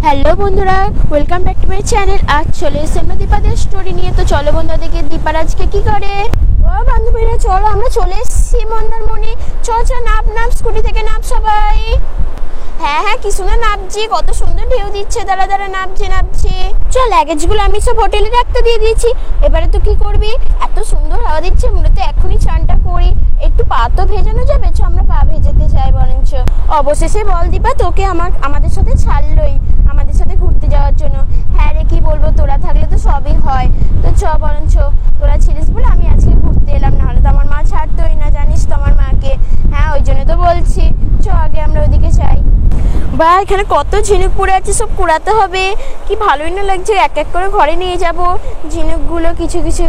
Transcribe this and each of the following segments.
Hello বন্ধুরা, welcome back to my channel. আজ চলে এসে আমরা দীপাদের স্টোরি নিয়ে। তো চলো বন্ধুরা দেখে দীপার আজকে কি করে। ও বান্ধবীরা চলো, আমরা চলে এসেছি মন্দারমণি। চ চ নাপ নাপ, স্কুটি থেকে নাপ সবাই। হ্যাঁ হ্যাঁ, কি সুন্দর নাপছি, কত সুন্দর ঢেউ দিচ্ছে। দাঁড়া দাঁড়া, নাপছি। চল, লাগেজগুলো আমি সব হোটেলে রাখতে দিয়ে দিয়েছি। এবারে তো কি করবি, এত সুন্দর হাওয়া দিচ্ছে, মনে তো এখনই চানটা করি। একটু পা তো ভেজানো যাবে, চ আমরা পা ভেজাতে চাই বরঞ্চ। অবশেষে বল দীপা, তোকে আমাদের সাথে ছাড়লোই আমাদের সাথে ঘুরতে যাওয়ার জন্য। হ্যাঁ রে, কি বলবো, তোরা থাকলে তো সবই হয়। তো চ বরঞ্চ, তোরা ছিলিস বলে আমি আজকে ঘুরতে এলাম, নাহলে তো আমার মা ছাড়তোই না, জানিস তো আমার মাকে। হ্যাঁ, ওই জন্য তো বলছি, চ আগে আমরা ওইদিকে যাই। বা এখানে কত ঝিনুক পড়ে আছে, সব কুড়াতে হবে। কি ভালোই না লাগছে, এক এক করে ঘরে নিয়ে যাব ঝিনুকগুলো কিছু কিছু।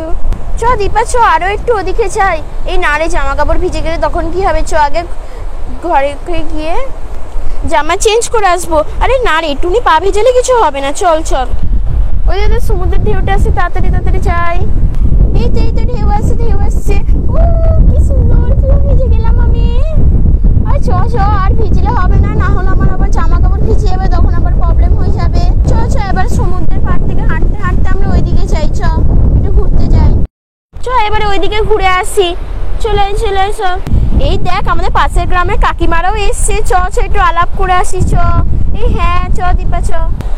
চ দীপা, চ আরও একটু ওদিকে যাই। এই না রে, জামা কাপড় ভিজে গেলে তখন কি হবে, চ আগে ঘরে গিয়ে জামা চেঞ্জ করে আসবো। আরে না রে, একটুনি পা ভেজালে কিছু হবে না, চল চল। ওই যে সমুদ্রের ঢেউটা আসছে, তাড়াতাড়ি তাড়াতাড়ি যাই। এই তো ঢেউ আসছে। ও কি সুন্দর, কি ভিজে গেলাম আমি। আর চ আর ভিজলে হবে না, না হলে আমার আবার জামা কাপড় ভিজে যাবে, তখন আবার প্রবলেম হয়ে যাবে। চ এবার সমুদ্রের পাড় থেকে হাঁটতে হাঁটতে আমরা ওইদিকে যাই। চ একটু ঘুরতে যাই। এবারে ওইদিকে ঘুরে আসি। চলে এসো। এই দেখ, আমাদের পাশের গ্রামের কাকিমারাও এসছে। চ একটু আলাপ করে আসি। এই হ্যাঁ, চ দীপা চ।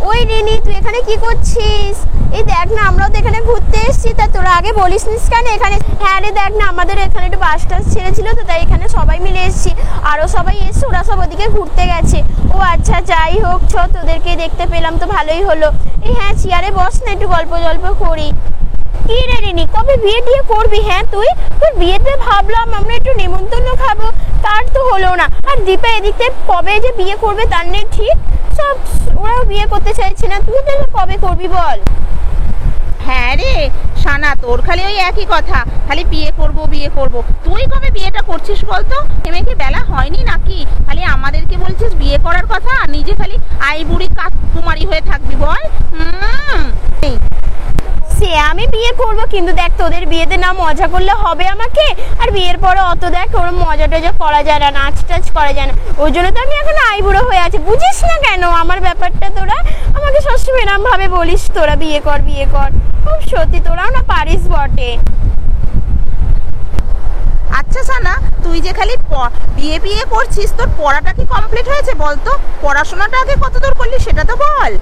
ওই রিনি, তুই এখানে কি করছিস? এই দেখ না, আমরাও তো এখানে ঘুরতে এসেছি, তা তোরা আগে বলিস নিস কেন এখানে? হ্যাঁ রে, দেখ না, আমাদের এখানে একটু বাস টাস ছেড়েছিল, তো তাই এখানে সবাই মিলে এসেছি। আরও সবাই এসছে, ওরা সব ওদিকে ঘুরতে গেছে। ও আচ্ছা, যাই হোক, চ তোদেরকে দেখতে পেলাম তো ভালোই হলো। এই হ্যাঁ, চেয়ারে বস না, একটু গল্প করি। কি রে রিনি, কবে বিয়ে করবি? হ্যাঁ, তোর বিয়েতে ভাবলাম আমরা একটু নেমন্তন্ন খাবো, তার তো হলো না। আর দীপা এদিকে কবে যে বিয়ে করবে তার নেই ঠিক। সব ওরাও বিয়ে করতে চাইছে না, তুই তাহলে কবে করবি বল? হ্যাঁ রে সানা, তোর খালি ওই একই কথা, খালি বিয়ে করব। তুই কবে বিয়েটা করছিস বলতো? এমনি কি বেলা হয়নি নাকি? খালি আমাদেরকে বলছিস বিয়ে করার কথা, আর নিজে খালি আইবুড়ি কুমারী হয়ে থাকবি বল। সে আমি বিয়ে করব, কিন্তু দেখ তোদের বিয়েতে না মজা করলে হবে আমাকে। আর বিয়ের পরে অত দেখ ওর মজা টজা করা যায় না, নাচ টাচ করা যায় না। ওই জন্য তো আমি এখন আইবুড়ো হয়ে আছি, বুঝিস না কেন আমার ব্যাপারটা? তোরা আমাকে সবসময় এরম ভাবে বলিস, তোরা বিয়ে কর। খুব সত্যি, তোরাও না পারিস বটে। আচ্ছা সানা, তুই যে খালি বিয়ে করছিস, তোর পড়াটা কি কমপ্লিট হয়েছে বলতো? পড়াশোনাটা আগে কতদূর করলি সেটা তো বল।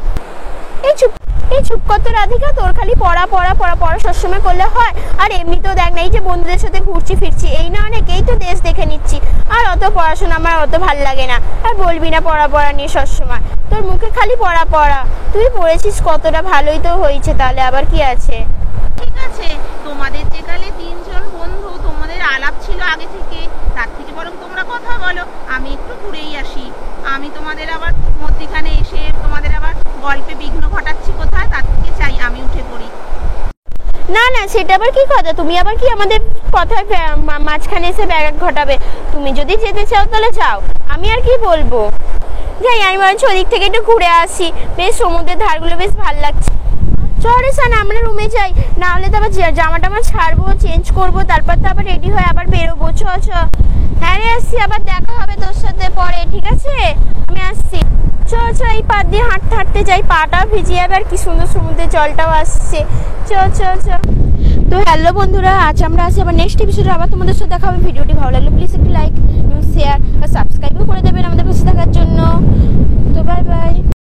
এই চুপ কত রাধিকা, তোর খালি পড়া সবসময় করলে হয়? আর এমনিতেও দেখ না, এই যে বন্ধুদের সাথে ঘুরছি ফিরছি, এই না অনেকেই তো দেশ দেখে নিচ্ছি। আর অত পড়াশোনা আমার অত ভাল লাগে না। আর বলবি না পড়া নিয়ে সবসময়, তোর মুখে খালি পড়া। তুই পড়েছিস কতটা, ভালোই তো হয়েছে, তাহলে আবার কি আছে। ঠিক আছে, তোমাদের যে কালে 3 জন বন্ধু, তোমাদের আলাপ ছিল আগে থেকে, তার থেকে বরং তোমরা কথা বলো, আমি একটু ঘুরেই আসি। আমি তোমাদের আবার মধ্যিখানে এসে তোমাদের আবার গল্পে বিঘ্ন ঘটাচ্ছি কোথায়? তার থেকে চাই আমি উঠে পড়ি। না সেটা আবার কি কথা? তুমি আবার কি আমাদের কথায় মাঝখানে এসে ব্যাঘাত ঘটাবে? তুমি যদি যেতে চাও তাহলে যাও, আমি আর কি বলবো। যাই, আমি বলছি ওদিক থেকে একটু ঘুরে আসি, বেশ সমুদ্রের ধারগুলো বেশ ভালো লাগছে। চলে সান, আমরা রুমে যাই, না হলে তো আবার জামাটা ছাড়বো, চেঞ্জ করবো, তারপর তো আবার রেডি হয়ে আবার বেরোবো। চ হ্যাঁ রে, আসছি, আবার দেখা হবে তোর সাথে পরে, ঠিক আছে? আমি আসছি। চ এই পা দিয়ে হাঁটতে যাই, পাটাও ভিজে যাবে, আর কি সুন্দর সমুদ্রের জলটাও আসছে। চ তো হ্যালো বন্ধুরা, আজ আমরা আসি আবার নেক্সট এপিসোডে, আবার তোমাদের সাথে দেখা হবে। ভিডিওটি ভালো লাগলে প্লিজ একটু লাইক, শেয়ার আর সাবস্ক্রাইবও করে দেবেন আমাদের পাশে থাকার জন্য। তো বাই বাই।